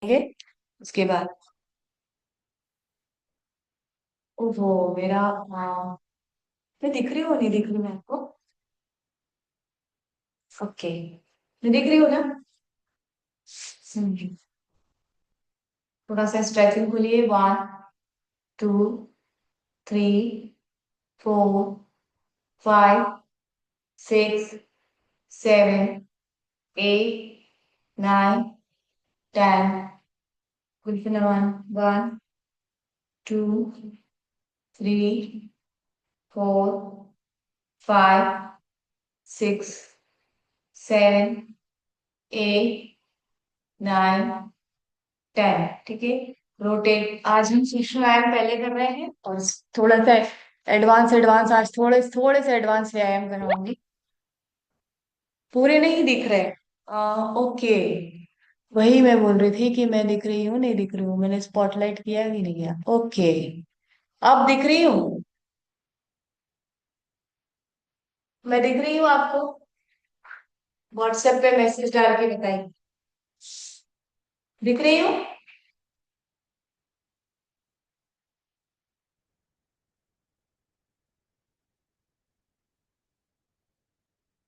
करेंगे उसके बाद। ओहो मेरा। हाँ, मैं दिख रही हूँ नहीं दिख रही मैं आपको? ओके, मैं दिख रही हूँ ना? हम्म, थोड़ा सा स्ट्रेचिंग के लिए 1 2 3 4 5 6 7 8 9 10। Good for one. 1 2 3 4 5 6 7 8 9 10। ठीक है। रोटेट आज हम शीर्ष व्यायाम पहले कर रहे हैं और थोड़ा सा एडवांस एडवांस आज थोड़े थोड़े से एडवांस व्यायाम कराऊंगी। पूरे नहीं दिख रहे? ओके, वही मैं बोल रही थी कि मैं दिख रही हूँ नहीं दिख रही हूँ, मैंने स्पॉटलाइट किया कि नहीं किया? ओके, अब दिख रही हूँ। मैं दिख रही हूँ आपको? व्हाट्सएप पे मैसेज डाल के बताइए। दिख रही हूँ?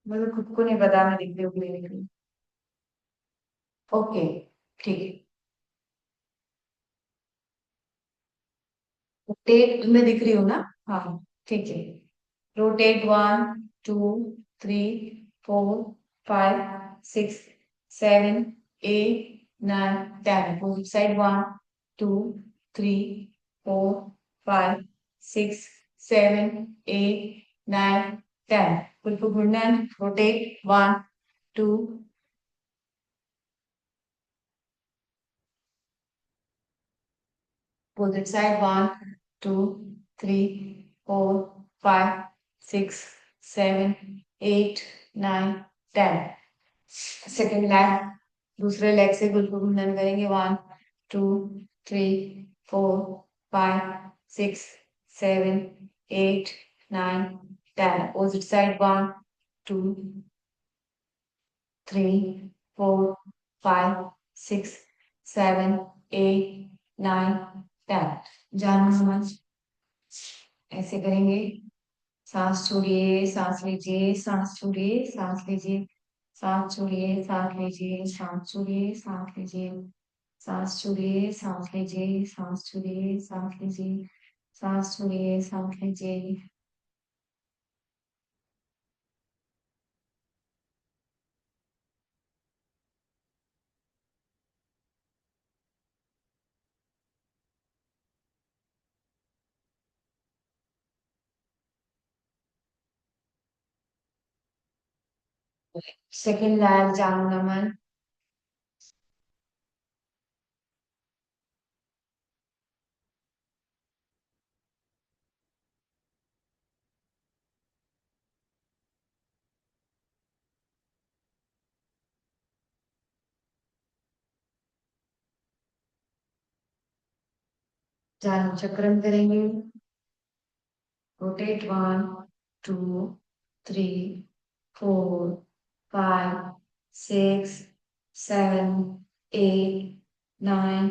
मुझे खुद को नहीं पता मैं दिख रही हूँ कि नहीं दिख रही हूँ। ओके, ठीक है। रोटेट मैं दिख रही हूँ ना? हाँ, ठीक है। रोटेट 1 2 3 4 5 6 7 8 9 10। Opposite side 1 2 3 4 5 6 7 8 9 10। बिल्कुल घूमना। Rotate 1 2। Opposite side 1 2 3 4 5 6 7 8 9 10। Second leg, दूसरे लेग से गुल्फो घूर्णन करेंगे। 1 2 3 4 5 6 7 8 9 10। Opposite side 1 2 3 4 5 6 7 8 9 10। जानू समझ ऐसे करेंगे। सांस छोड़िए, सांस लीजिए, सांस छोड़िए, सांस लीजिए, सांस छोड़िए, सांस लीजिए, सांस छोड़िए, सांस लीजिए, सांस छोड़िए, सांस लीजिए, सांस छोड़िए, सांस लीजिए, सांस छोड़िए, सांस लीजिए। सेकंड लैब जानू नमन। जानू चक्रम करेंगे। Rotate 1 2 3 4 5 6 7 8 9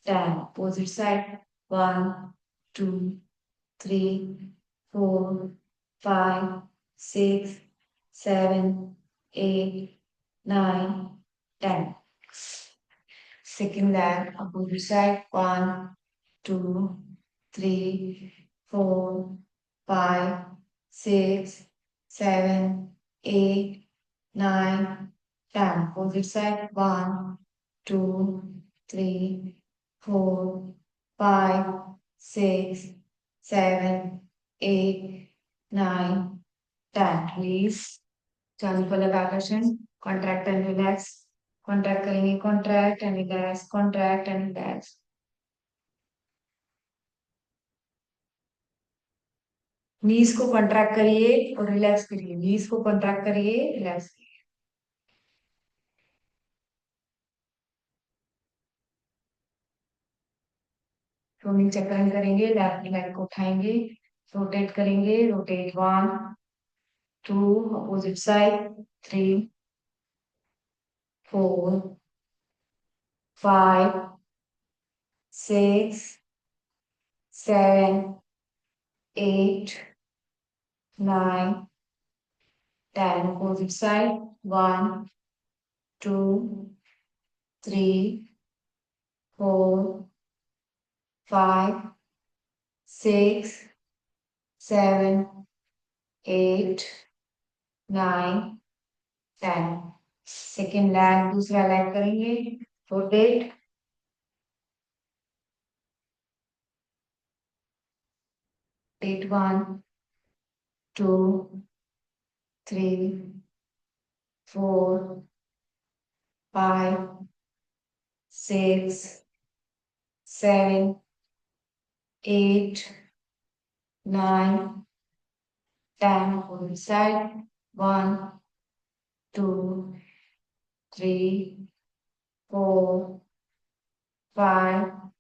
10। Opposite side 1 2 3 4 5 6 7 8 9 10. Second leg, opposite side 1 2 3 4 5 6 7 8 9 10. Opposite side 1 2 3 4 5 6 7 8 9 10. Release. चालू फलक आकर्षण। Contract and relax. कॉन्ट्रैक्ट करेंगे, contract and relax, contract and relax. Knees को कॉन्ट्रैक्ट करिए और रिलैक्स करिए, नीज को कॉन्ट्रैक्ट करिए, रिलैक्स करिए। रोमिंग चक्रण करेंगे, लेफ्ट लेग को उठाएंगे, रोटेट करेंगे। Rotate 1 2, opposite side 3 4 5, 6, 7, 8, 9, 10. Opposite side. 1, 2, 3, 4, 5, 6, 7, 8, 9, 10. Second lag दूसरा लैग करेंगे. Rotate. Date 1, 2, 3, 4, 5, 6, 7, 8, 9, 10. On the side. 1, 2, 3, 4, 5,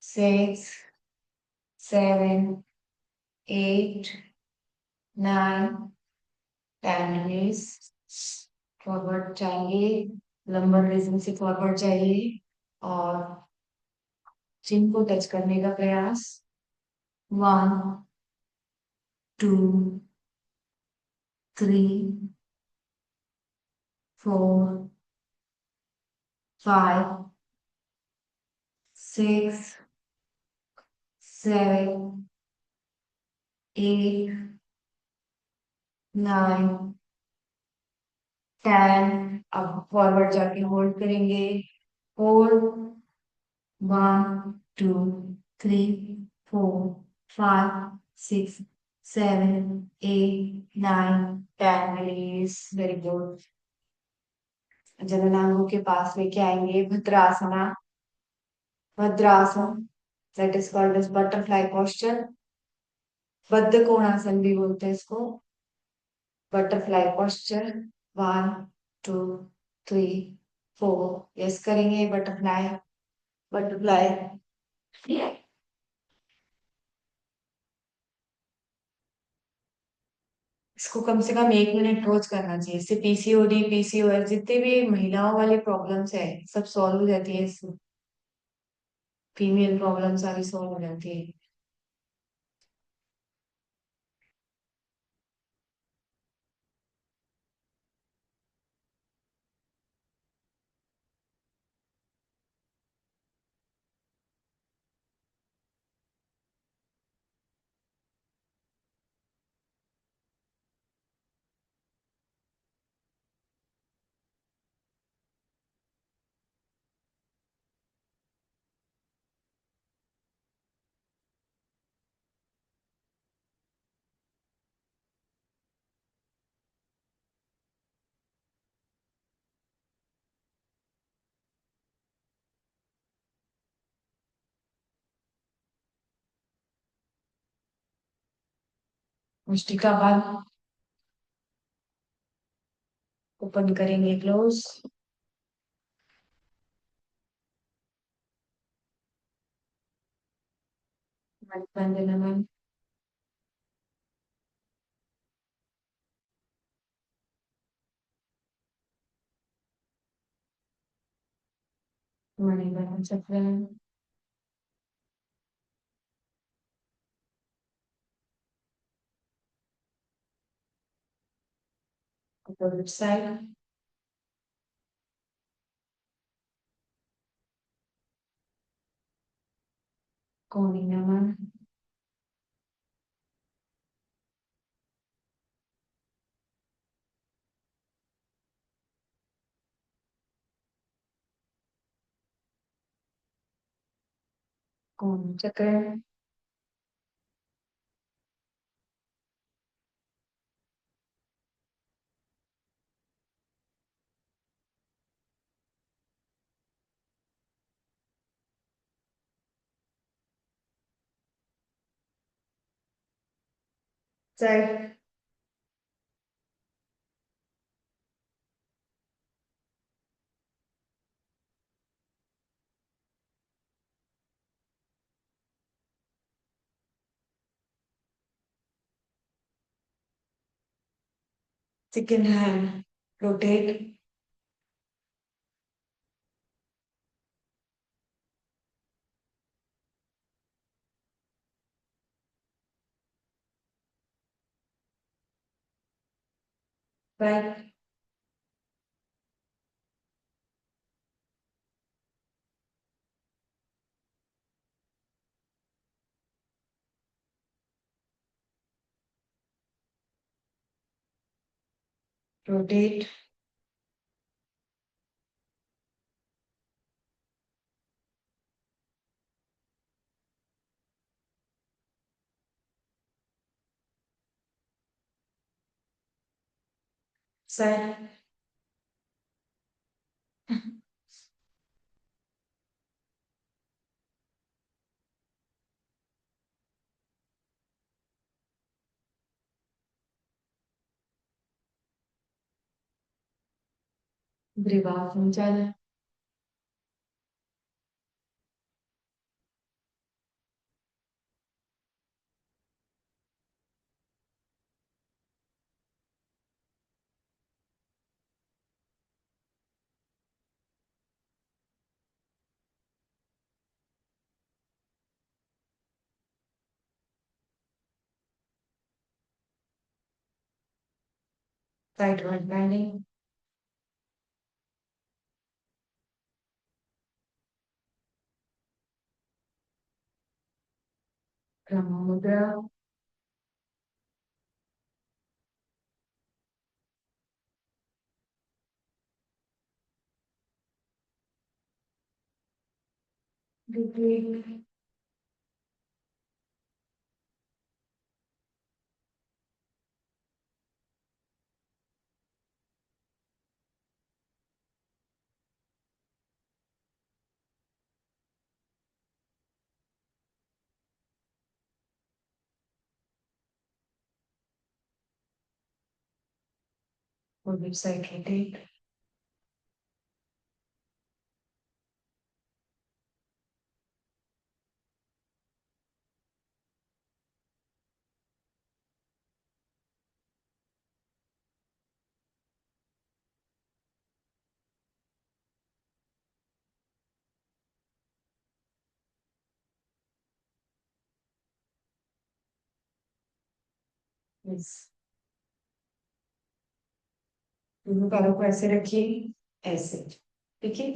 6, 7, 8, 9, 10. Release. Forward चाहिए. लंबर रीजन से फॉरवर्ड चाहिए. और चिन को टच करने का प्रयास. 1, 2, 3, 4, 5, 6, 7, 8, 9, 10. अब फॉरवर्ड जाके होल्ड करेंगे. होल्ड. 1, 2, 3, 4, 5, 6, 7, 8, 9, 10. रिलीज. Very good. जननांगों के पास लेके आएंगे. Bhadrasana. Bhadrasan. That is called as butterfly posture. Baddha Konasana भी बोलते हैं इसको. Butterfly posture. 1, 2, 3, 4. यस करेंगे. बटरफ्लाई. बटरफ्लाई. इसको कम से कम 1 मिनट रोज करना चाहिए. इससे पीसीओडी, पीसीओएस, जितने भी महिलाओं वाली प्रॉब्लम्स है सब सॉल्व हो जाती है इससे. फीमेल प्रॉब्लम सारी सॉल्व हो जाती है. मुष्टिका बाल ओपन करेंगे. क्लोज. बंद नमन. मणिबंधन चक्र. Opposite side. कोणी नमन. कोणी चक्र. Side. Second hand. Rotate. Right, rotate, sir, ग्रीवा चल, राइट वर्ड बैंडिंग, ब्रह्म मुद्रा, रिट्रीट, और वेबसाइट रोटेट, यस, दोनों पैरों को ऐसे रखिए, ऐसे, ठीक है।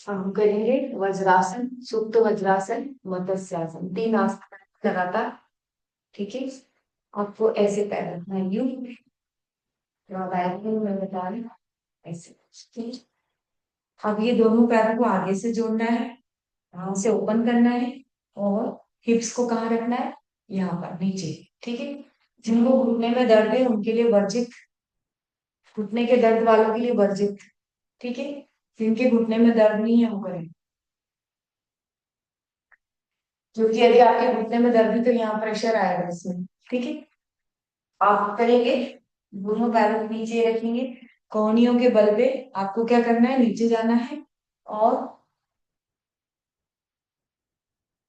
अब हम करेंगे वज्रासन, सुप्त वज्रासन, मत्स्यासन, तीन आसन लगातार, ठीक है। आपको ऐसे पैर रखना है, यूं, मैं बता रही हूँ, ऐसे, ठीक है। अब ये दोनों पैरों को आगे से जोड़ना है, यहाँ से ओपन करना है, और हिप्स को कहाँ रखना है, यहाँ पर नीचे, ठीक है। जिनको घुटने में दर्द है उनके लिए वर्जित, घुटने के दर्द वालों के लिए वर्जित, ठीक है। जिनके घुटने में दर्द नहीं है वो करें, क्योंकि यदि आपके घुटने में दर्द है तो यहाँ प्रेशर आएगा इसमें, ठीक है। आप करेंगे, दोनों पैरों को नीचे रखेंगे, कोहनियों के बल पे आपको क्या करना है, नीचे जाना है, और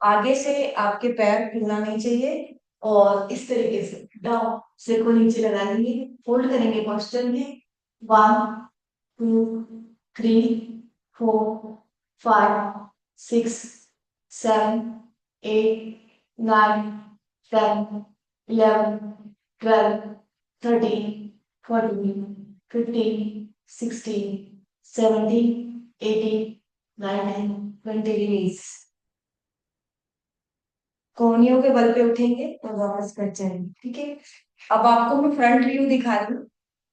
आगे से आपके पैर हिलना नहीं चाहिए, और इस तरीके से डाउन, सिर को नीचे लगा लेंगे, फोल्ड करेंगे पोस्टर में, 1 2 3 4 5 6 7 8 9 10 11 12 13 14 15 16 17 18 19 20। कोहनियों के बल पे उठेंगे और वापस कट जाएंगे, ठीक है। अब आपको मैं फ्रंट व्यू दिखा रही हूँ।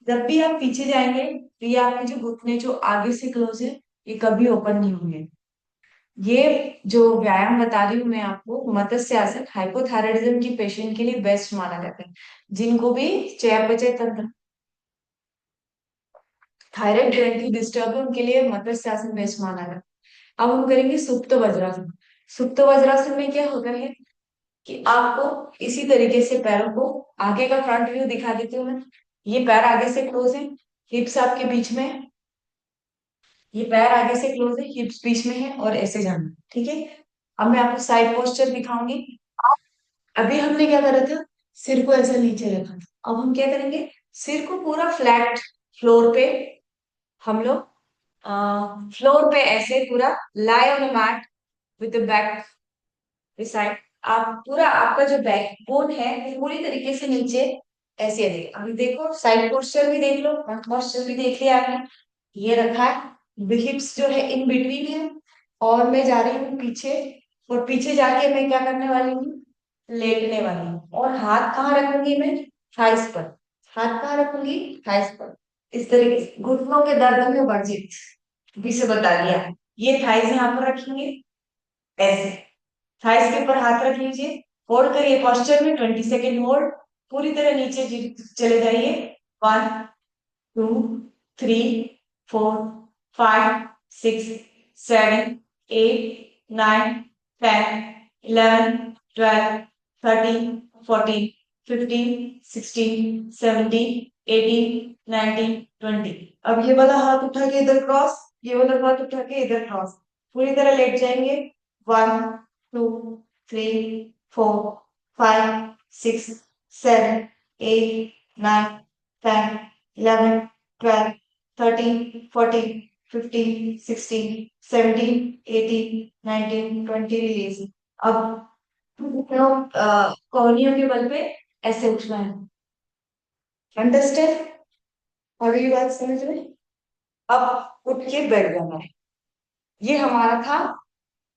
जब भी आप पीछे जाएंगे तो ये आपके जो घुटने जो आगे से क्लोज है, ये कभी ओपन नहीं होंगे। ये जो व्यायाम बता रही हूँ मैं आपको, मत्स्य आसन, हाइपोथायराइडिज्म की पेशेंट के लिए बेस्ट माना जाता है। जिनको भी चयापचय तंत्र, थायराइड ग्रंथि की डिस्टर्ब है, उनके लिए मत्स्य आसन बेस्ट माना जाता है। अब हम करेंगे सुप्त वज्रासन। सुप्त वज्रासन में क्या होता है कि आपको इसी तरीके से पैरों को, आगे का फ्रंट व्यू दिखा देती हूँ मैं। ये पैर आगे से क्लोज है, हिप्स आपके बीच में है, ये पैर आगे से क्लोज है, हिप्स बीच में है, और ऐसे जाना, ठीक है। अब मैं आपको साइड पोस्चर दिखाऊंगी। आप, अभी हमने क्या करा था, सिर को ऐसा नीचे रखा था, अब हम क्या करेंगे, सिर को पूरा फ्लैट फ्लोर पे, हम लोग फ्लोर पे ऐसे पूरा lie on a mat with the back side. आप पूरा, आपका जो बैक बोन है वो पूरी तरीके से नीचे ऐसे है। अभी देखो साइड पोस्चर भी देख लो, फ्रंट पोस्चर भी देख लिया आपने। ये रखा है, हिप्स जो है इन बिटवीन है, और मैं जा रही हूँ पीछे, और पीछे जाके मैं क्या करने वाली हूँ, लेटने वाली हूँ। और हाथ कहाँ रखूंगी मैं, थाइस पर। हाथ कहाँ रखूंगी, थाइस पर। इस तरीके से घुटनों के दर्द में वर्जित, अभी से बता दिया। ये थाइस यहाँ पर रखेंगे, ऐसे थाइस के ऊपर हाथ रख लीजिए, होल्ड करिए पोस्चर में 20 सेकेंड होल्ड। पूरी तरह नीचे चले जाइए। 1 2 3 4 5 6 7 8 9 10 11 12 13 14 15 16 17 18 19 20। अब ये वाला हाथ उठा के इधर क्रॉस, ये वाला हाथ उठा के इधर क्रॉस, पूरी तरह लेट जाएंगे। 1 2 3 4 5 6 7 8 9 10 11 12 13 14 15 16 17 18 19 20 रिलीज। अब कोहनियों के बल पे ऐसे उठना है। अंडरस्टैंड, और ये बात समझ में। अब उठ के बैठ जाना है। ये हमारा था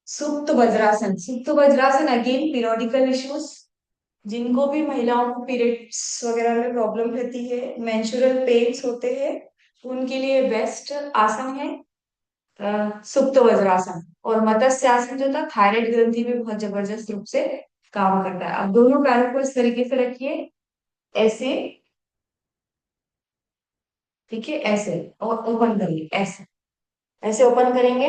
सुप्त वज्रासन। सुप्त वज्रासन अगेन पीरियोडिकल इश्यूज, जिनको भी महिलाओं को पीरियड्स वगैरह में प्रॉब्लम रहती है, मेंस्ट्रुअल पेन्स होते हैं, उनके लिए बेस्ट आसन है सुप्त वज्रासन। और मत्स्य आसन जो था थायराइड ग्रंथि में बहुत जबरदस्त रूप से काम करता है। अब दोनों पैरों को इस तरीके से रखिए, ऐसे, ठीक है, ऐसे, और ओपन करिए, ऐसे, ऐसे ओपन करेंगे,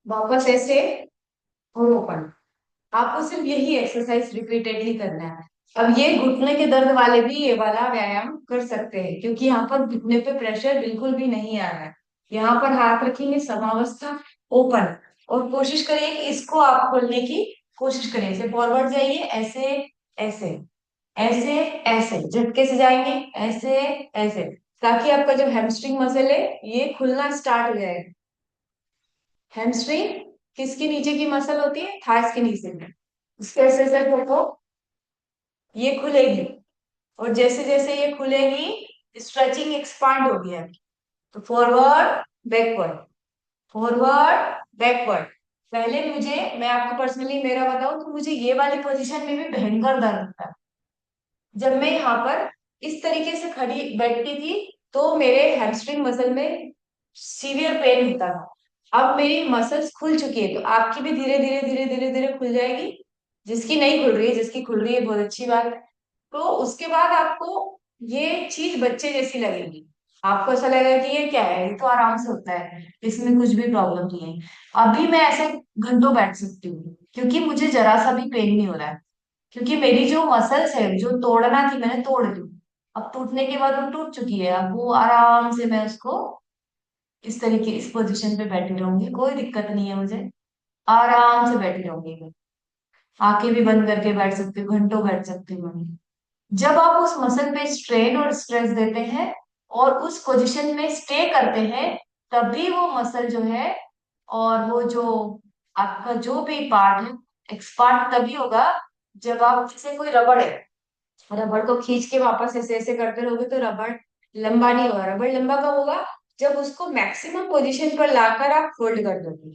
वापस ऐसे, और ओपन। आपको सिर्फ यही एक्सरसाइज रिपीटेडली करना है। अब ये घुटने के दर्द वाले भी ये वाला व्यायाम कर सकते हैं, क्योंकि यहाँ पर घुटने पे प्रेशर बिल्कुल भी नहीं आ रहा है। यहाँ पर हाथ रखेंगे समावस्था, ओपन, और कोशिश करिए कि इसको आप खोलने की कोशिश करिए। ऐसे फॉरवर्ड जाइए, ऐसे, ऐसे, ऐसे, ऐसे झटके से जाएंगे, ऐसे, ऐसे, ताकि आपका जो हैमस्ट्रिंग मसल है ये खुलना स्टार्ट हो जाएगा। हैमस्ट्रिंग किसके नीचे की मसल होती है, थाइस के नीचे में। इसके ऐसे ऐसे ठोको, ये खुलेगी, और जैसे जैसे ये खुलेगी स्ट्रेचिंग एक्सपांड होगी आपकी। तो फॉरवर्ड, बैकवर्ड, फॉरवर्ड, बैकवर्ड। पहले मुझे, मैं आपको पर्सनली मेरा बताऊं तो मुझे ये वाली पोजीशन में भी भयंकर दर्द होता है। जब मैं यहाँ पर इस तरीके से खड़ी बैठती थी तो मेरे हैमस्ट्रिंग मसल में सीवियर पेन होता था। अब मेरी मसल्स खुल चुकी है, तो आपकी भी धीरे धीरे धीरे धीरे धीरे खुल जाएगी। जिसकी नहीं खुल रही है, जिसकी खुल रही है बहुत अच्छी बात है। तो उसके बाद आपको ये चीज बच्चे जैसी लगेगी। आपको ऐसा लगेगा कि ये क्या है, ये तो आराम से होता है, इसमें कुछ भी प्रॉब्लम नहीं है। अभी मैं ऐसे घंटों बैठ सकती हूँ, क्योंकि मुझे जरा सा भी पेन नहीं हो रहा है। क्योंकि मेरी जो मसल्स है जो तोड़ना थी मैंने तोड़ दी। अब टूटने के बाद वो टूट चुकी है, अब वो आराम से मैं उसको इस तरीके, इस पोजीशन पे बैठी रहूंगी, कोई दिक्कत नहीं है मुझे। आराम से बैठी रहूंगी मैं, आंखें भी बंद करके बैठ सकती हूँ, घंटों बैठ सकती हूँ मैं। जब आप उस मसल पे स्ट्रेन और स्ट्रेस देते हैं और उस पोजीशन में स्टे करते हैं, तभी वो मसल जो है, और वो जो आपका जो भी पार्ट है, एक्सपांड तभी होगा। जब आप, जैसे कोई रबड़ है, रबड़ को खींच के वापस ऐसे ऐसे करते रहोगे तो रबड़ लंबा नहीं होगा। रबड़ लंबा कब होगा, जब उसको मैक्सिमम पोजीशन पर लाकर आप होल्ड कर दोगे।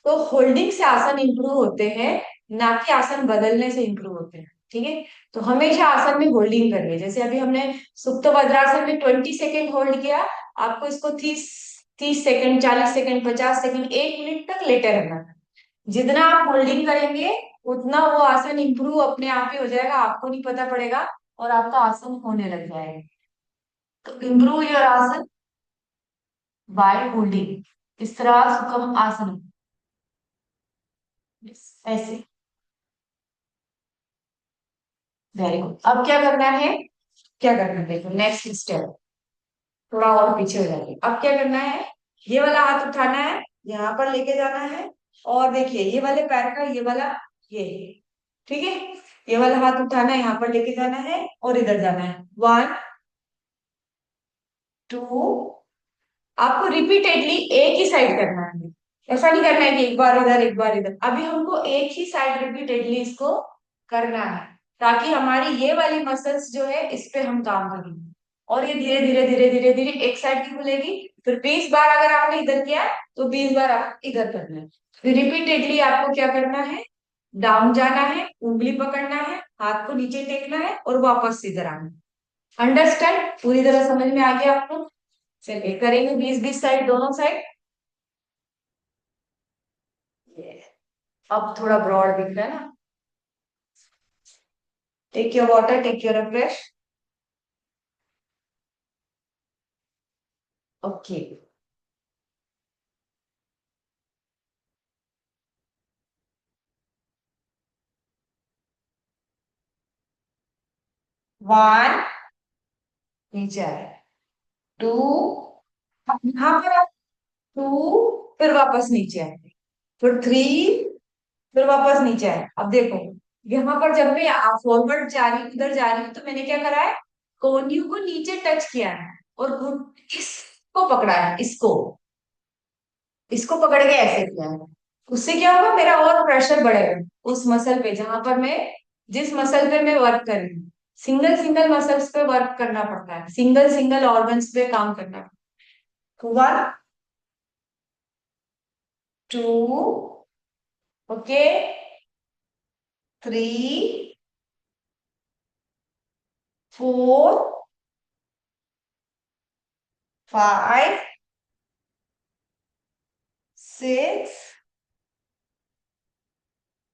तो होल्डिंग से आसन इंप्रूव होते हैं, ना कि आसन बदलने से इंप्रूव होते हैं। ठीक है, तो हमेशा आसन में होल्डिंग करिए। जैसे अभी हमने सुप्त वज्रासन में 20 सेकेंड होल्ड किया, आपको इसको 30 30 सेकेंड, 40 सेकेंड, 50 सेकेंड, 1 मिनट तक लेटे रहना है। जितना आप होल्डिंग करेंगे उतना वो आसन इंप्रूव अपने आप ही हो जाएगा, आपको नहीं पता पड़ेगा, और आपका आसन होने लग जाएगा। तो इंप्रूव योर आसन बाय होल्डिंग। इस तरह सुखम आसन, ऐसे। Very good. अब क्या करना है, क्या करना है, देखो नेक्स्ट स्टेप, थोड़ा और पीछे हो जाइए। अब क्या करना है, ये वाला हाथ उठाना है, यहाँ पर लेके जाना है, और देखिए ये वाले पैर का ये वाला, ये, ठीक है, ये वाला हाथ उठाना है, यहाँ पर लेके जाना है और इधर जाना है। 1 2, आपको रिपीटेडली एक ही साइड करना है। ऐसा नहीं करना है कि एक बार इधर एक बार इधर, अभी हमको एक ही साइड रिपीटेडली इसको करना है, ताकि हमारी ये वाली मसल्स जो है इस पे हम काम करें। और ये धीरे धीरे धीरे धीरे धीरे एक साइड की खुलेगी, फिर 20 बार अगर आपने इधर किया तो 20 बार आप इधर करना है। फिर रिपीटेडली आपको क्या करना है, डाउन जाना है, उंगली पकड़ना है, हाथ को नीचे टेकना है और वापस इधर आना है। अंडरस्टैंड, पूरी तरह समझ में आ गया आपको? चलिए करेंगे 20-20 साइड, दोनों साइड। अब थोड़ा ब्रॉड दिख रहा है ना? Take your water, take your refresh. Okay. 1, नीचे आ रहा है। 2, यहाँ पर आप 2, फिर वापस नीचे आए, फिर 3, फिर वापस नीचे आए। अब देखो, यहाँ पर जब मैं फॉरवर्ड जा रही हूँ, इधर जा रही हूँ, तो मैंने क्या करा है, कोहनियों को नीचे टच किया है और इसको पकड़ा है, इसको इसको पकड़ के ऐसे किया है। उससे क्या होगा, मेरा और प्रेशर बढ़ेगा उस मसल पे जहां पर मैं, जिस मसल पे मैं वर्क कर रही हूँ। सिंगल सिंगल मसल्स पे वर्क करना पड़ता है, सिंगल सिंगल ऑर्गन्स पे काम करना पड़ता है। 1, 2, ओके, 3, 4, 5, 6,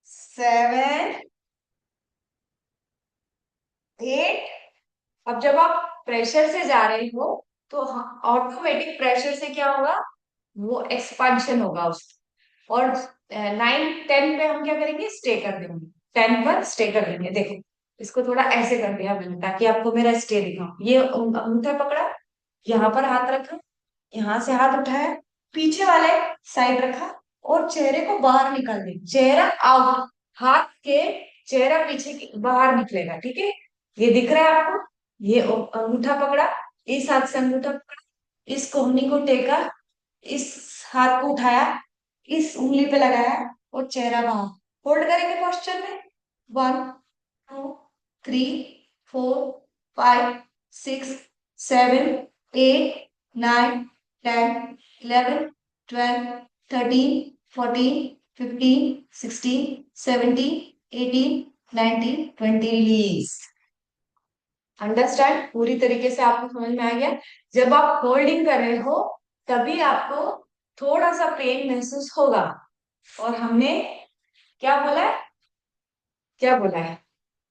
7, 8। अब जब आप प्रेशर से जा रहे हो तो ऑटोमेटिक प्रेशर से क्या होगा, वो एक्सपांशन होगा उसका। और 9-10 पे हम क्या करेंगे, स्टे कर देंगे। 10 पर स्टे कर देंगे। देखो, इसको थोड़ा ऐसे कर दिया मैंने ताकि आपको मेरा स्टे दिखा। ये अंगूठा पकड़ा, यहाँ पर हाथ रखा, यहाँ से हाथ उठाया, पीछे वाले साइड रखा और चेहरे को बाहर निकाल दे, चेहरा आउट, हाथ के चेहरा पीछे बाहर निकलेगा, ठीक है? ये दिख रहा है आपको? ये अंगूठा पकड़ा, इस हाथ से अंगूठा पकड़ा, इस कोहनी को टेका, इस हाथ को उठाया, इस उंगली पे लगाया और चेहरा बाहर। होल्ड करेंगे पोस्चर में। 1, 2, 3, 4, 5, 6, 7, 8, 9, 10, 11, 12, 13, 14, 15, 16, 17, 18, 19, 20, रिलीज। अंडरस्टैंड, पूरी तरीके से आपको समझ में आ गया? जब आप होल्डिंग कर रहे हो तभी आपको थोड़ा सा पेन महसूस होगा। और हमने क्या बोला है, क्या बोला है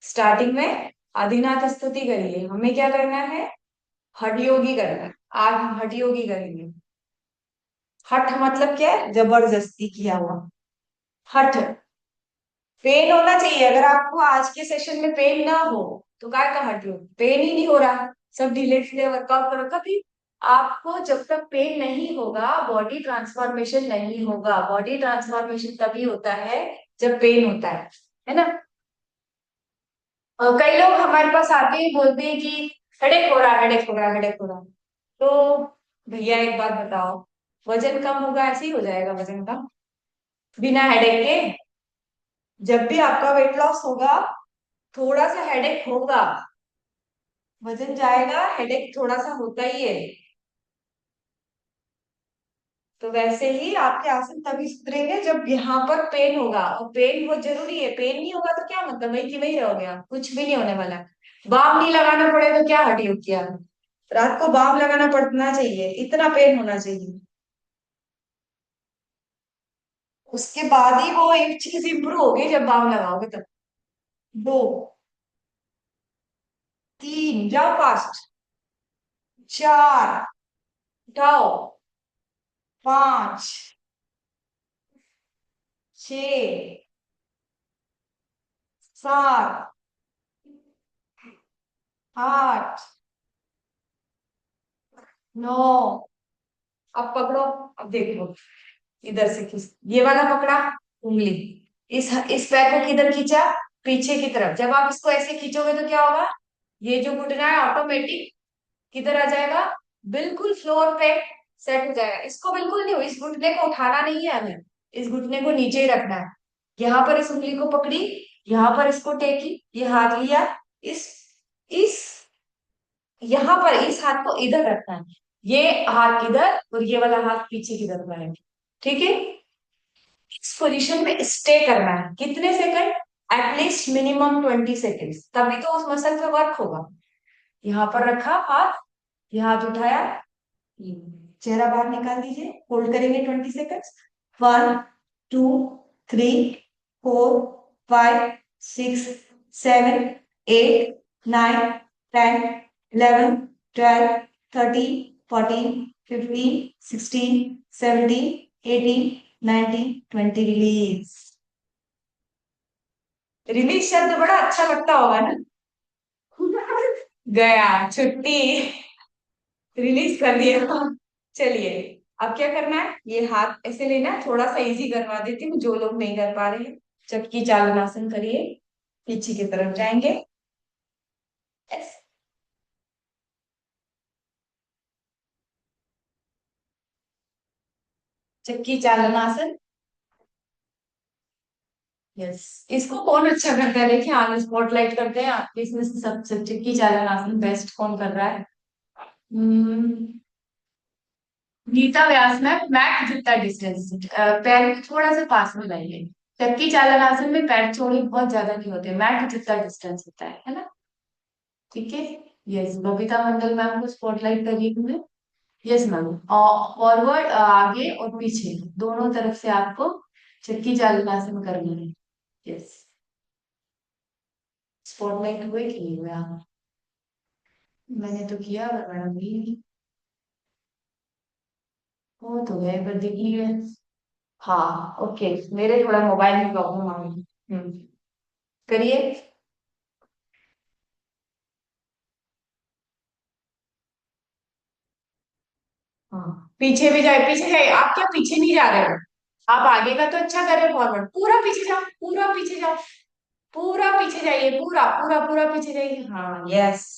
स्टार्टिंग में? आदिनाथ स्तुति करिए। हमें क्या करना है, हठ योगी करना है। आज हम हठ योगी करेंगे। हठ मतलब क्या है, जबरदस्ती किया हुआ। हठ, पेन होना चाहिए। अगर आपको आज के सेशन में पेन ना हो तो काय का हट योग, पेन ही नहीं हो रहा, सब ढीले ढीले वर्कआउट करो। कभी आपको जब तक पेन नहीं होगा बॉडी ट्रांसफॉर्मेशन नहीं होगा। बॉडी ट्रांसफॉर्मेशन तभी होता है जब पेन होता है ना? और कई लोग हमारे पास आके ही बोलते हैं कि हेडेक हो रहा है, हेडेक हो रहा है, हेडेक हो रहा है। तो भैया एक बात बताओ, वजन कम होगा ऐसे ही हो जाएगा वजन कम बिना हेडेक के? जब भी आपका वेट लॉस होगा थोड़ा सा हेडेक होगा, वजन जाएगा, हेडेक थोड़ा सा होता ही है। तो वैसे ही आपके आसन तभी सुधरेंगे जब यहाँ पर पेन होगा, और पेन बहुत जरूरी है। पेन नहीं होगा तो क्या मतलब, वही की वही रहोगे आप, कुछ भी नहीं होने वाला। बाम नहीं लगाना पड़े तो क्या हड्डी किया, रात को बाम लगाना पड़ना चाहिए, इतना पेन होना चाहिए। उसके बाद ही वो एक चीज इंप्रूव होगी जब बाम लगाओगे तब। 2, 3, जाओ फास्ट। 4, उठाओ। 5, 6, 7, 8, 9। अब पकड़ो। अब देखो, इधर से खींच, ये वाला पकड़ा, उंगली, इस पैर को किधर खींचा, पीछे की तरफ। जब आप इसको ऐसे खींचोगे तो क्या होगा, ये जो घुटना है ऑटोमेटिक किधर आ जाएगा, बिल्कुल फ्लोर पे। सेट हो जाएगा। इसको बिल्कुल नहीं हो, इस घुटने को उठाना नहीं है हमें, इस घुटने को नीचे ही रखना है। यहाँ पर इस उंगली को पकड़ी, यहाँ पर इसको टेकी, ये हाथ लिया, इस यहाँ पर इस हाथ को इधर रखना है, ये हाथ इधर और ये वाला हाथ पीछे की तरफ रहेगा। ठीक है, इस पोजीशन में स्टे करना है कितने सेकंड, एटलीस्ट मिनिमम 20 सेकेंड, तभी तो उस मसल पे वर्क होगा। यहाँ पर रखा हाथ, ये हाथ उठाया, चेहरा बाहर निकाल दीजिए, होल्ड करेंगे 20 सेकेंड्स। 1 2 3 4 5 6 7 8 9 10 11 12 13 14 15 16 17 18 रिलीज। रिलीज शब्द बड़ा अच्छा लगता होगा ना। गया, छुट्टी, रिलीज कर दिया। चलिए, अब क्या करना है, ये हाथ ऐसे लेना है, थोड़ा सा इजी करवा देती हूँ जो लोग नहीं कर पा रहे हैं। चक्की चालनासन करिए, पीछे की तरफ जाएंगे। ऐसे। चक्की चालनासन। यस, इसको कौन अच्छा करता है देखिए, आगे स्पॉटलाइट करते हैं आपके इसमें से सबसे चक्की चालनासन बेस्ट कौन कर रहा है। हम्म, गीता व्यास में मैट जितना डिस्टेंस, पैर के थोड़ा सा पास में लाइए। चक्की चालन आसन में पैर चौड़े बहुत ज्यादा नहीं होते, मैट जितना डिस्टेंस होता है ना। ठीक है। यस, बबीता मंडल मैम को स्पॉटलाइट करिए तुमने। यस मैम, फॉरवर्ड आगे और पीछे दोनों तरफ से आपको चक्की चालन आसन करना है। यस, स्पॉटलाइट हुए कि नहीं हुए आप? मैंने तो किया पर मैडम भी हो तो गए पर दिख नहीं गए। हाँ ओके, मेरे थोड़ा मोबाइल में प्रॉब्लम आ गई। करिए। हाँ, पीछे भी जाए, पीछे जाए, आप क्या पीछे नहीं जा रहे हो? आप आगे का तो अच्छा कर रहे हो, फॉरवर्ड पूरा पीछे जाओ, पूरा पीछे जाओ, पूरा पीछे जाइए, पूरा पूरा पूरा पीछे जाइए, हाँ यस।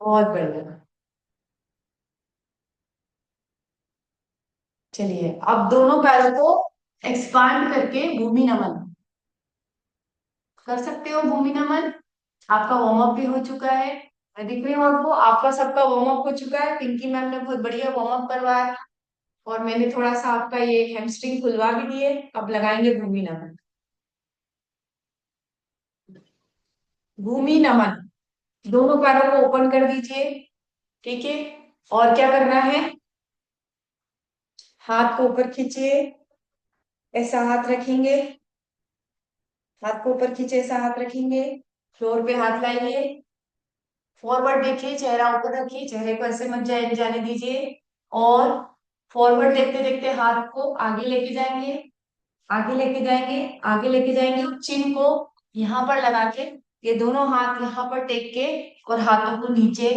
बहुत बढ़िया। चलिए, अब दोनों पैरों को एक्सपांड करके भूमि नमन कर सकते हो। भूमि नमन आपका वार्म अप भी हो चुका है, मैं दिख रही हूँ आपको, आपका सबका वार्म अप हो चुका है, पिंकी मैम ने बहुत बढ़िया वार्म अप करवाया, और मैंने थोड़ा सा आपका ये हैमस्ट्रिंग खुलवा भी दिए। अब लगाएंगे भूमि नमन। भूमि नमन, दोनों पैरों को ओपन कर दीजिए। ठीक है, और क्या करना है, हाथ को ऊपर खींचिए, ऐसा हाथ रखेंगे, हाथ को ऊपर खींचे, ऐसा हाथ रखेंगे, फ्लोर पे हाथ लाइए, फॉरवर्ड देखिए, चेहरा ऊपर रखिए, चेहरे को ऐसे मत जाने दीजिए, और फॉरवर्ड देखते देखते हाथ को आगे लेके जाएंगे, आगे लेके जाएंगे, आगे लेके जाएंगे, और चिन को यहाँ पर लगा के, ये दोनों हाथ यहाँ पर टेक के और हाथों को नीचे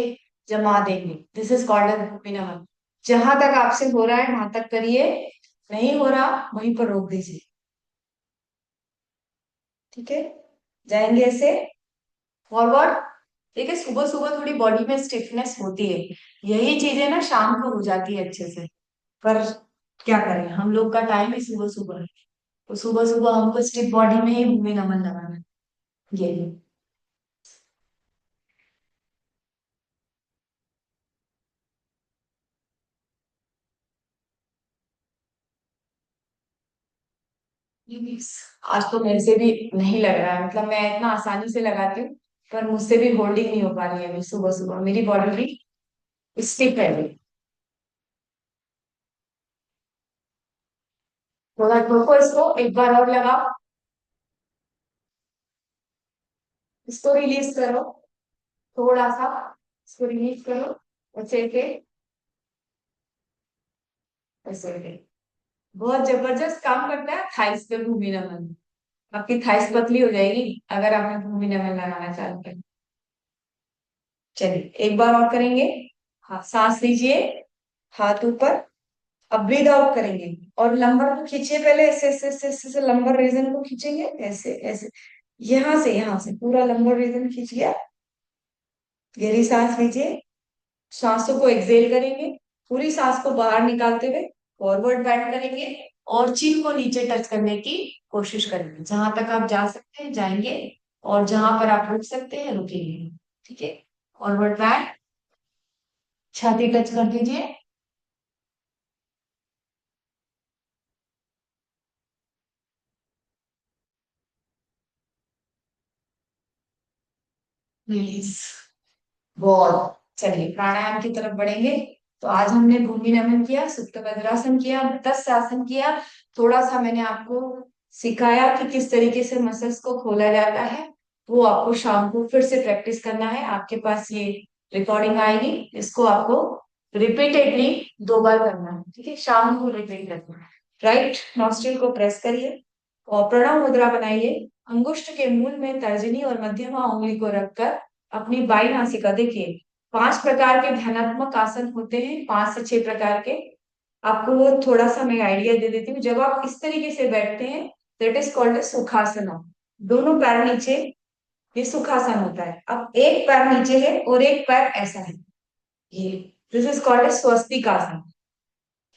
जमा देंगे। दिस इज कॉल्ड एज भूमि नमन। जहां तक आपसे हो रहा है वहां तक करिए, नहीं हो रहा वहीं पर रोक दीजिए। ठीक है, जाएंगे ऐसे फॉरवर्ड। देखिए, सुबह सुबह थोड़ी बॉडी में स्टिफनेस होती है, यही चीजें ना शाम को हो जाती है अच्छे से, पर क्या करें, हम लोग का टाइम ही सुबह सुबह है, तो सुबह सुबह हमको स्टिफ बॉडी में ही भूमि नमन लगाना है। ये आज तो मेरे से भी नहीं लग रहा है, मतलब मैं इतना आसानी से लगाती हूँ, पर मुझसे भी होल्डिंग नहीं हो पा रही है अभी, सुबह सुबह मेरी बॉडी भी स्टिफ है अभी। थोड़ा ठोको इसको, एक बार और लगाओ, इसको रिलीज करो, थोड़ा सा इसको रिलीज करो, अच्छे से। ऐसे करके। बहुत जबरदस्त काम करता है थाइस पे भूमि नमन। आपकी थाइस पतली हो जाएगी अगर आपने भूमि नमन लगाना चालू किया। चलिए एक बार और करेंगे। हाँ, सांस लीजिए, हाथ ऊपर। अब ब्रीद आउट करेंगे और लंबर को खींचिए, पहले ऐसे ऐसे ऐसे ऐसे ऐसे लंबर रीजन को खींचेंगे, ऐसे ऐसे। यहाँ से पूरा लंबर रीजन खींचिए। गहरी सांस लीजिए, सांसों को एक्सेल करेंगे, पूरी सांस को बाहर निकालते हुए फॉरवर्ड बेंड करेंगे और चीन को नीचे टच करने की कोशिश करेंगे। जहां तक आप जा सकते हैं जाएंगे, और जहां पर आप रुक सकते हैं रुकेंगे। ठीक है, फॉरवर्ड बेंड, छाती टच कर दीजिए। रिलीज। बहुत। चलिए प्राणायाम की तरफ बढ़ेंगे। तो आज हमने भूमि नमन किया, सुप्त वज्रासन किया, मत्स्य आसन किया। थोड़ा सा मैंने आपको सिखाया कि किस तरीके से मसल्स को खोला जाता है। वो आपको शाम को फिर से प्रैक्टिस करना है। आपके पास ये रिकॉर्डिंग आएगी, इसको आपको रिपीटेडली 2 बार करना है। ठीक है, शाम को रिपीट करना है। राइट नॉस्ट्रिल को प्रेस करिए और प्रणव मुद्रा बनाइए। अंगुष्ठ के मूल में तर्जनी और मध्यमा उंगली को रखकर अपनी बाई नासिका देखिए। 5 प्रकार के ध्यानात्मक आसन होते हैं, 5 से 6 प्रकार के। आपको वो थोड़ा सा मैं आइडिया दे देती हूँ। जब आप इस तरीके से बैठते हैं, that is called a Sukhasana. दोनों पैर नीचे, ये सुखासन होता है। अब एक पैर नीचे है और एक पैर ऐसा है, ये this is called a swastikasana.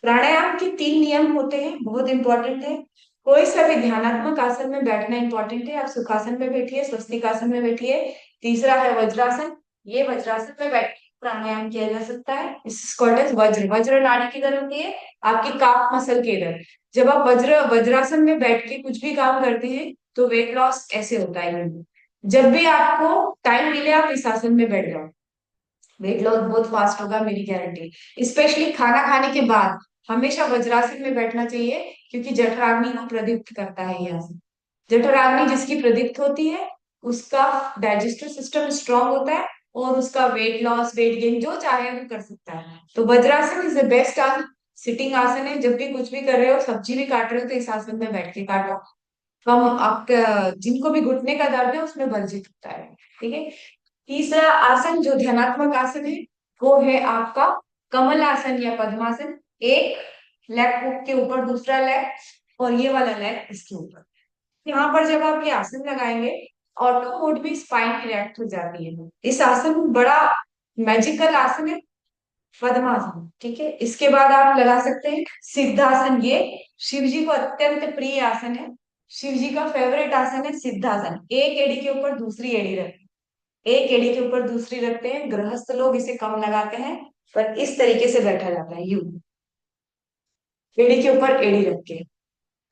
प्राणायाम के 3 नियम होते हैं, बहुत इंपॉर्टेंट है। कोई सा भी ध्यानात्मक आसन में बैठना इंपॉर्टेंट है। आप सुखासन में बैठिए, स्वस्तिकासन में बैठिए। तीसरा है वज्रासन। ये वज्रासन में बैठ के प्राणायाम किया जा सकता है। इस कॉल्ड एज वज्र। वज्र नाड़ी किधर होती है? आपकी काफ मसल के इधर। जब आप वज्रासन में बैठ के कुछ भी काम करते हैं तो वेट लॉस ऐसे होता है। जब भी आपको टाइम मिले आप इस आसन में बैठ जाओ, वेट लॉस बहुत फास्ट होगा, मेरी गारंटी। स्पेशली खाना खाने के बाद हमेशा वज्रासन में बैठना चाहिए, क्योंकि जठराग्नि को प्रदीप्त करता है ये आसन। जठराग्नि जिसकी प्रदीप्त होती है, उसका डाइजेस्टिव सिस्टम स्ट्रांग होता है और उसका वेट लॉस वेट गेन जो चाहे वो कर सकता है। तो वज्रासन इज द बेस्ट आसन। सिटिंग आसन है। जब भी कुछ भी कर रहे हो, सब्जी भी काट रहे हो, तो इस आसन में बैठ के काटो। कम आपका जिनको भी घुटने का दर्द है उसमें वर्जित होता है। ठीक है। तीसरा आसन जो ध्यानात्मक आसन है, वो है आपका कमल आसन या पद्मासन। एक लेग के ऊपर दूसरा लेग, और ये वाला लेग इसके ऊपर। यहाँ पर जब आप ये आसन लगाएंगे, ऑटो मोड में स्पाइन रिएक्ट हो जाती है। इस आसन में बड़ा मैजिकल आसन है पद्मासन। ठीक है, इसके बाद आप लगा सकते हैं सिद्धासन। ये शिव जी को अत्यंत प्रिय आसन है। शिव जी का फेवरेट आसन है सिद्धासन। एक एड़ी के ऊपर दूसरी एड़ी रखें, एक एड़ी के ऊपर दूसरी रखते हैं। गृहस्थ लोग इसे कम लगाते हैं, पर इस तरीके से बैठा जाता है, यू एड़ी के ऊपर एड़ी रख के।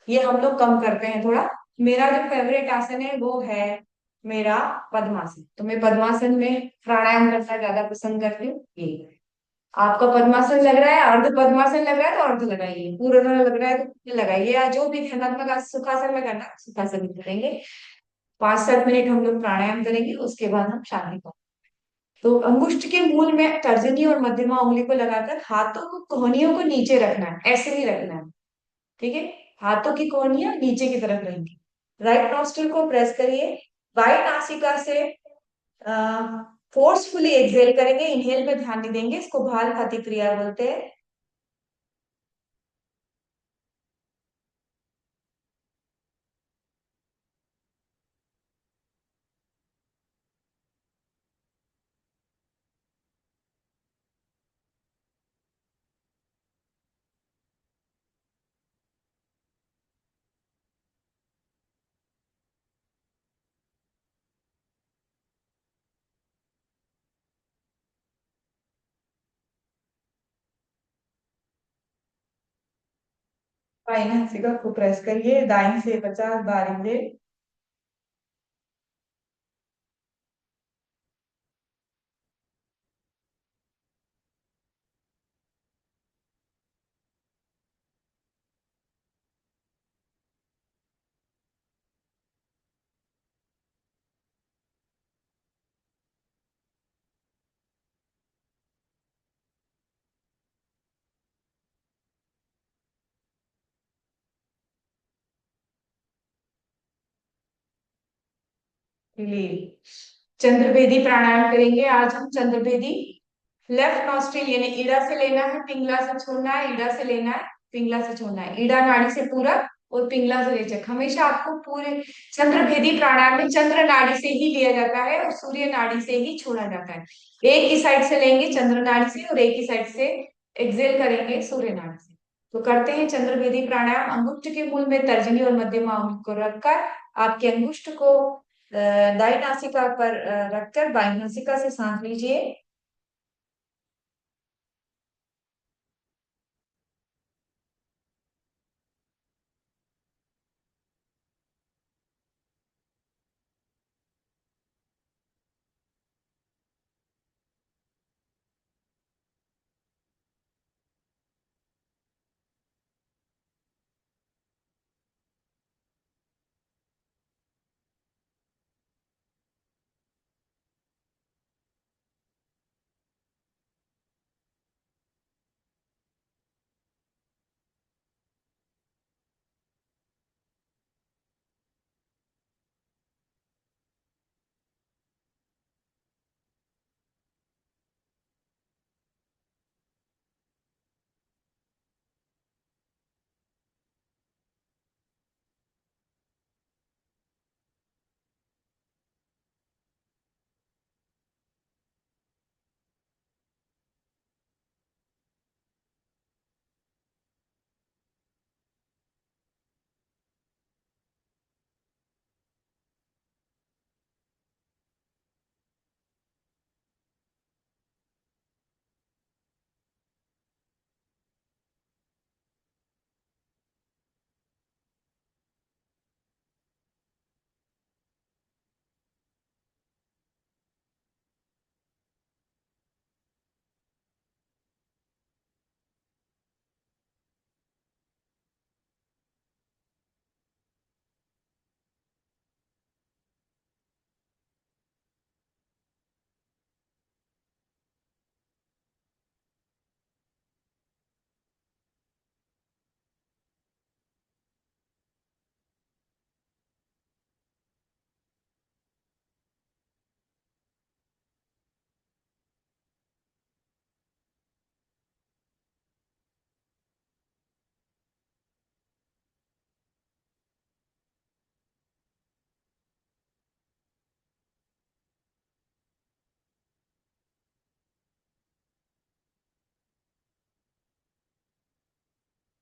ये हम लोग कम करते हैं थोड़ा। मेरा जो फेवरेट आसन है वो है मेरा पद्मासन। तो मैं पद्मासन में प्राणायाम करना ज्यादा पसंद करती हूँ। ये आपका पद्मासन लग रहा है, अर्ध पद्मासन लग रहा है तो अर्ध लगाइए, पूर्ण लग रहा है तो पूर्ण लगाइए, या जो भी ध्यानात्मक सुखासन में करना है, सुखासन में करेंगे। 5-7 मिनट हम लोग प्राणायाम करेंगे, उसके बाद हम शांति पाएंगे। तो अंगुष्ठ के मूल में तर्जनी और मध्यमा उंगली को लगाकर हाथों को कोहनियों को नीचे रखना है, ऐसे ही रखना है। ठीक है, हाथों की कोहनियां नीचे की तरफ रहेंगी। राइट नॉस्ट्रिल को प्रेस करिए। बाई नासिका से फोर्सफुली एक्सेल करेंगे, इनहेल पे ध्यान नहीं देंगे, इसको भाल खाती क्रिया बोलते हैं। बाई नासिका को प्रेस करिए, दाएं से 50 बार इंहेल। रिलीव। चंद्रभेदी प्राणायाम करेंगे आज हम। चंद्रभेदी, लेफ्ट नॉस्ट्रिल यानी ईड़ा से लेना है, पिंगला से छोड़ना है, ईड़ा से लेना है, पिंगला से छोड़ना है, ईड़ा नाड़ी से पूरा और पिंगला से रेचक। हमेशा आपको पूरे चंद्रभेदी प्राणायाम में चंद्र नाड़ी से ही लिया जाता है और सूर्य नाड़ी से ही छोड़ा जाता है। एक ही साइड से लेंगे चंद्र नाड़ी से और एक ही साइड से एक्सेल करेंगे सूर्य नाड़ी से। तो करते हैं चंद्रभेदी प्राणायाम। अंगुष्ठ के मूल में तर्जनी और मध्यमा अंगुली को रखकर आपके अंगुष्ठ को दाई नासिका पर रखकर बाई नासिका से सांस लीजिए।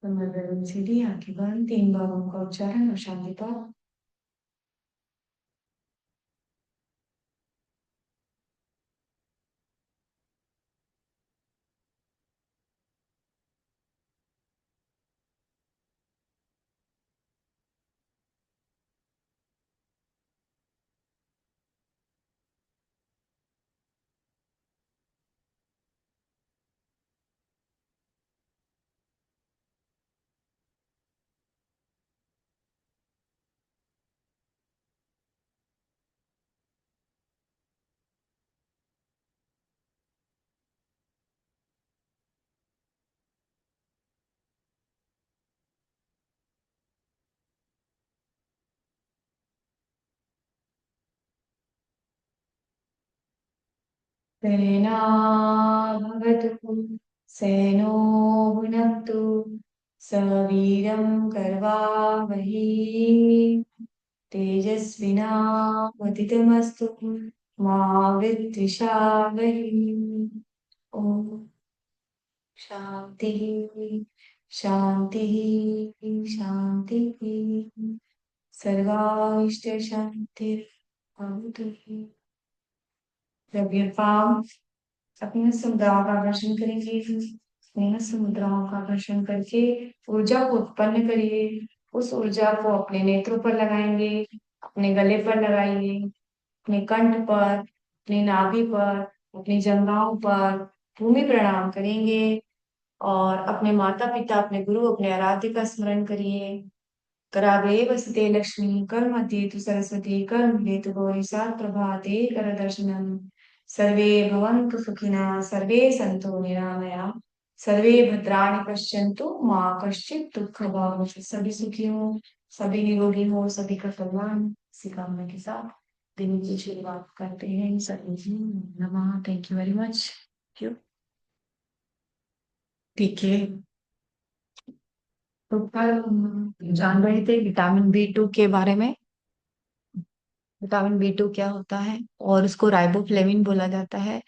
कमर सीधी, आंखें बंद, 3 बार ओम का उच्चारण और शांति पाठ। सेनाभवतु सेनो भुनक्तु सवीरं कर्वावहि तेजस्विनावतीतमस्तु मा विद्विषावहि। ओम शांति शांति शांति। सर्वाइष्ट शांति भवतु। रब पाम अपनी हस्त मुद्राओं का आकर्षण करेंगे। अपनी हस्त मुद्राओं का आकर्षण करके ऊर्जा को उत्पन्न करिए। उस ऊर्जा को अपने नेत्रों पर लगाएंगे, अपने गले पर लगाइए, अपने कंठ पर, अपनी नाभि पर, अपनी जंघाओं पर भूमि प्रणाम करेंगे और अपने माता पिता, अपने गुरु, अपने आराध्य का स्मरण करिए। कराग्रे वसते लक्ष्मी कर्मध्ये तु सरस्वती कर्मणे तु गौरी सात् प्रभाते कर दर्शनम। सर्वे भवन्तु सुखिनः, सर्वे सन्तु निरामया, सर्वे भद्राणि पश्यन्तु मां कश्चित् दुःख भाग् भवेत्। सभी सुखी हो, सभी निरोगी हो, सभी का कल्याण इसी कामना के साथ दिन की शुरुआत करते हैं सर जी। नमः, थैंक यू वेरी मच। क्यों? ठीक है। तो कल हम जान रहे थे विटामिन B2 के बारे में। विटामिन B2 क्या होता है और उसको राइबोफ्लेविन बोला जाता है,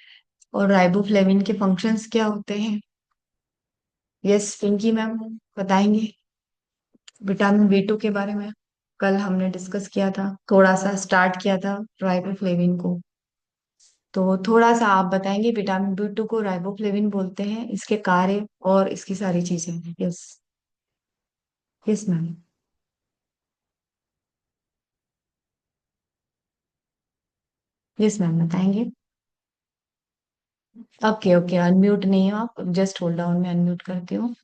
और राइबोफ्लेविन के फंक्शंस क्या होते हैं। यस पिंकी मैम बताएंगे विटामिन B2 के बारे में। कल हमने डिस्कस किया था, थोड़ा सा स्टार्ट किया था राइबोफ्लेविन को। तो थोड़ा सा आप बताएंगे विटामिन B2 को राइबोफ्लेविन बोलते हैं, इसके कार्य और इसकी सारी चीजें। Yes. Yes ma'am. Yes ma'am बताएंगे। ओके ओके, अनम्यूट नहीं हो आप, जस्ट होल्ड डाउन में अनम्यूट करती हूँ।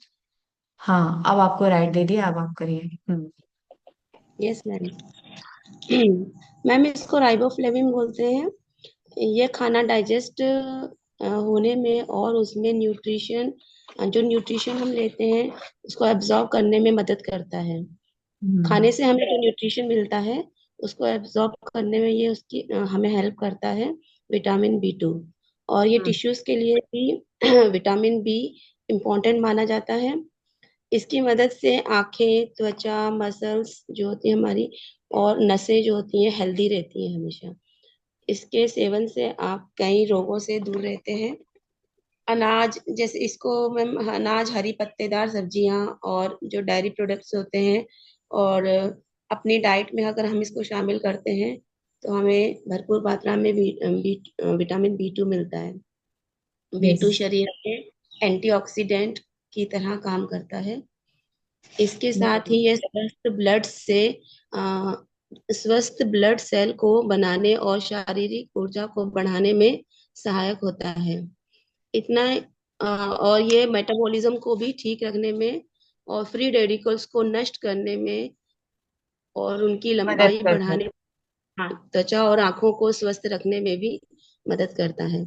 हाँ अब आपको राइट दे दिया, अब आप करिए। Yes ma'am. मैम इसको राइबोफ्लेविन बोलते हैं। ये खाना डाइजेस्ट होने में और उसमें न्यूट्रिशन, जो न्यूट्रिशन हम लेते हैं उसको एब्जॉर्ब करने में मदद करता है। हम्म। खाने से हमें जो न्यूट्रिशन मिलता है उसको एब्जॉर्ब करने में ये उसकी हमें हेल्प करता है, विटामिन B2। और ये हम्म। टिश्यूज के लिए भी विटामिन B इम्पोर्टेंट माना जाता है। इसकी मदद से आंखें, त्वचा, मसल्स जो होती है हमारी और नसें जो होती हैं हेल्दी रहती हैं हमेशा। इसके सेवन से आप कई रोगों से दूर रहते हैं। अनाज जैसे इसको मैम, अनाज, हरी पत्तेदार सब्जियां और जो डेयरी प्रोडक्ट्स होते हैं, और अपनी डाइट में अगर हम इसको शामिल करते हैं तो हमें भरपूर मात्रा में विटामिन B2 मिलता है। B2 yes. शरीर में एंटीऑक्सीडेंट की तरह काम करता है। इसके साथ ही ये अ, स्वस्थ ब्लड सेल को बनाने और शारीरिक ऊर्जा को बढ़ाने में सहायक होता है। इतना और ये मेटाबॉलिज्म को भी ठीक रखने में और फ्री रेडिकल्स को नष्ट करने में और उनकी मदद लंबाई करता है। बढ़ाने, हाँ, त्वचा और आंखों को स्वस्थ रखने में भी मदद करता है।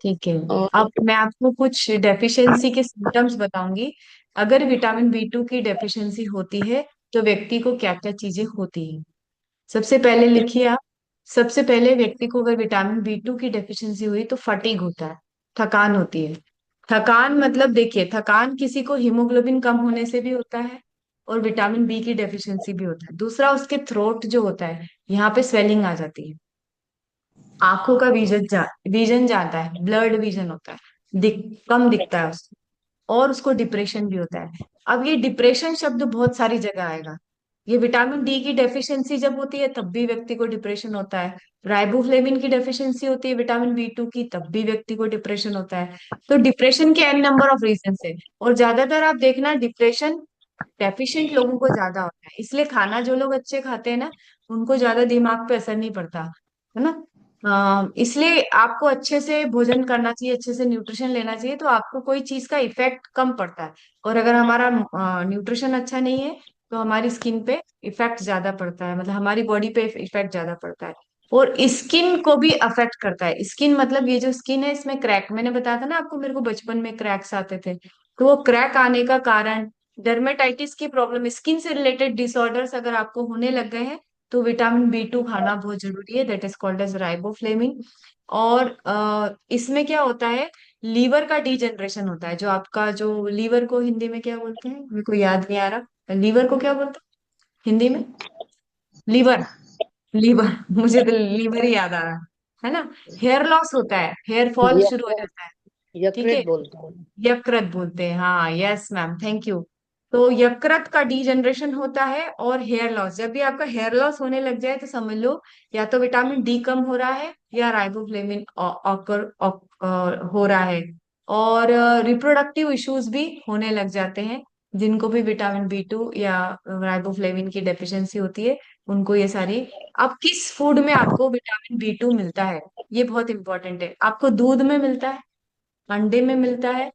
ठीक है। और अब मैं आपको कुछ डेफिशिएंसी के सिम्टम्स बताऊंगी। अगर विटामिन B2 की डेफिशिएंसी होती है तो व्यक्ति को क्या क्या चीजें होती है। सबसे पहले लिखिए आप। सबसे पहले व्यक्ति को अगर विटामिन B2 की डेफिशिएंसी हुई तो फटीग होता है, थकान होती है। थकान मतलब देखिए, थकान किसी को हीमोग्लोबिन कम होने से भी होता है और विटामिन B की डेफिशिएंसी भी होता है। दूसरा, उसके थ्रोट जो होता है, यहाँ पे स्वेलिंग आ जाती है। आंखों का विजन जाता है, ब्लर्ड विजन होता है, कम दिखता है उसको। और उसको डिप्रेशन भी होता है। अब ये डिप्रेशन शब्द बहुत सारी जगह आएगा। ये विटामिन D की डेफिशिएंसी जब होती है तब भी व्यक्ति को डिप्रेशन होता है। राइबोफ्लेविन की डेफिशिएंसी होती है विटामिन B2 की, तब भी व्यक्ति को डिप्रेशन होता है। तो डिप्रेशन के एन नंबर ऑफ रीजन है, और ज्यादातर आप देखना डिप्रेशन डेफिशिएंट लोगों को ज्यादा होता है। इसलिए खाना जो लोग अच्छे खाते हैं ना, उनको ज्यादा दिमाग पे असर नहीं पड़ता, है ना। इसलिए आपको अच्छे से भोजन करना चाहिए, अच्छे से न्यूट्रिशन लेना चाहिए, तो आपको कोई चीज का इफेक्ट कम पड़ता है। और अगर हमारा न्यूट्रिशन अच्छा नहीं है तो हमारी स्किन पे इफेक्ट ज्यादा पड़ता है, मतलब हमारी बॉडी पे इफेक्ट ज्यादा पड़ता है। और स्किन को भी अफेक्ट करता है। स्किन मतलब ये जो स्किन है इसमें क्रैक, मैंने बताया था ना आपको, मेरे को बचपन में क्रैक्स आते थे। तो वो क्रैक आने का कारण डर्मेटाइटिस की प्रॉब्लम, स्किन से रिलेटेड डिसऑर्डर्स अगर आपको होने लग गए हैं तो विटामिन B2 खाना बहुत जरूरी है, that is called as riboflavin. और इसमें क्या होता है, लीवर का डिजनरेशन होता है। जो आपका जो लीवर को हिंदी में क्या बोलते हैं, मेरे को याद नहीं आ रहा, लीवर को क्या बोलते हैं हिंदी में। लीवर। लीवर मुझे तो लीवर ही याद आ रहा है ना। हेयर लॉस होता है, हेयर फॉल शुरू हो यकृत। जाता है। ठीक है, यकृत बोलते हैं। यकृत बोलते हैं, हाँ यस मैम, थैंक यू। तो यकृत का डीजनरेशन होता है, और हेयर लॉस, जब भी आपका हेयर लॉस होने लग जाए तो समझ लो या तो विटामिन D कम हो रहा है या राइबोफ्लेविन ऑकर हो रहा है। और रिप्रोडक्टिव इश्यूज भी होने लग जाते हैं। जिनको भी विटामिन B2 या राइबोफ्लेविन की डेफिशिएंसी होती है उनको ये सारी। अब किस फूड में आपको विटामिन B2 मिलता है, ये बहुत इंपॉर्टेंट है। आपको दूध में मिलता है, अंडे में मिलता है,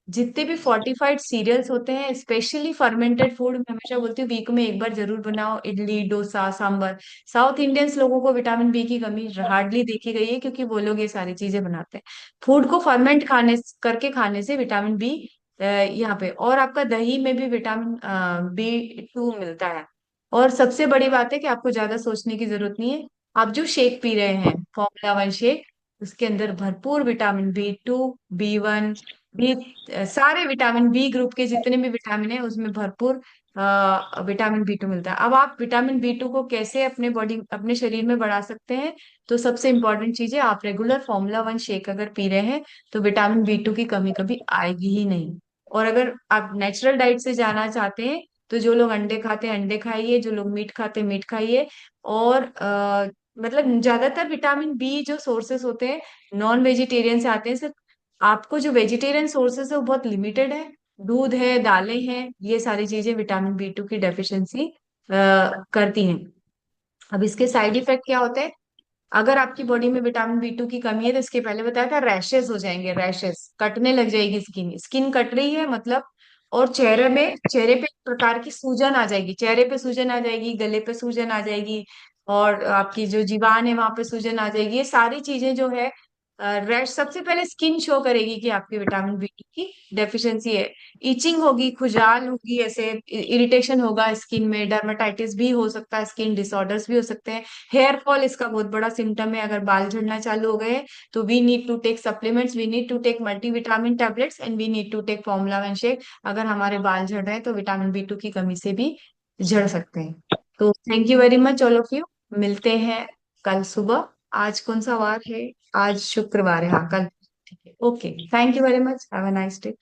जितने भी फोर्टिफाइड सीरियल्स होते हैं, स्पेशली फर्मेंटेड फूड, मैं हमेशा बोलती हूँ वीक में एक बार जरूर बनाओ, इडली डोसा सांबर। साउथ इंडियंस लोगों को विटामिन B की कमी हार्डली देखी गई है, क्योंकि वो लोग ये सारी चीजें बनाते हैं। फूड को फर्मेंट खाने से विटामिन B यहाँ पे, और आपका दही में भी विटामिन B2 मिलता है। और सबसे बड़ी बात है कि आपको ज्यादा सोचने की जरूरत नहीं है, आप जो शेक पी रहे हैं फॉर्मूला वन शेक, उसके अंदर भरपूर विटामिन B2, B1, बी, सारे विटामिन बी ग्रुप के जितने भी विटामिन है उसमें भरपूर विटामिन B2 मिलता है। अब आप विटामिन B2 को कैसे अपने शरीर में बढ़ा सकते हैं? तो सबसे इंपॉर्टेंट चीज है, आप रेगुलर फॉर्मूला वन शेक अगर पी रहे हैं तो विटामिन B2 की कमी कभी आएगी ही नहीं। और अगर आप नेचुरल डाइट से जाना चाहते हैं, तो जो लोग अंडे खाते हैं अंडे खाइए, जो लोग मीट खाते हैं मीट खाइए। और मतलब ज्यादातर विटामिन बी जो सोर्सेस होते हैं नॉन वेजिटेरियन से आते हैं। सिर्फ आपको जो वेजिटेरियन सोर्सेस है वो बहुत लिमिटेड है, दूध है, दालें हैं, ये सारी चीजें विटामिन B2 की डेफिशिएंसी करती हैं। अब इसके साइड इफेक्ट क्या होते हैं? अगर आपकी बॉडी में विटामिन B2 की कमी है तो इसके पहले बताया था रैशेस हो जाएंगे, रैशेस, कटने लग जाएगी स्किन, स्किन कट रही है मतलब। और चेहरे पे एक प्रकार की सूजन आ जाएगी, चेहरे पे सूजन आ जाएगी, गले पे सूजन आ जाएगी, और आपकी जो जीवान है वहां पे सूजन आ जाएगी। ये सारी चीजें जो है, रैश सबसे पहले स्किन शो करेगी कि आपकी विटामिन B2 की डेफिशिएंसी है। इचिंग होगी, खुजाल होगी, ऐसे इरिटेशन होगा स्किन में, डर्मेटाइटिस भी हो सकता है, स्किन डिसऑर्डर्स भी हो सकते हैं। हेयर फॉल इसका बहुत बड़ा सिम्टम है, अगर बाल झड़ना चालू हो गए तो we need to take supplements, we need to take multivitamin tablets and we need to take formula one shake. अगर हमारे बाल झड़ रहे हैं तो विटामिन B2 की कमी से भी झड़ सकते हैं। तो thank you very much all of you. मिलते हैं कल सुबह। आज कौन सा वार है? आज शुक्रवार है, हाँ कल। ठीक है, okay, thank you very much, have a nice day.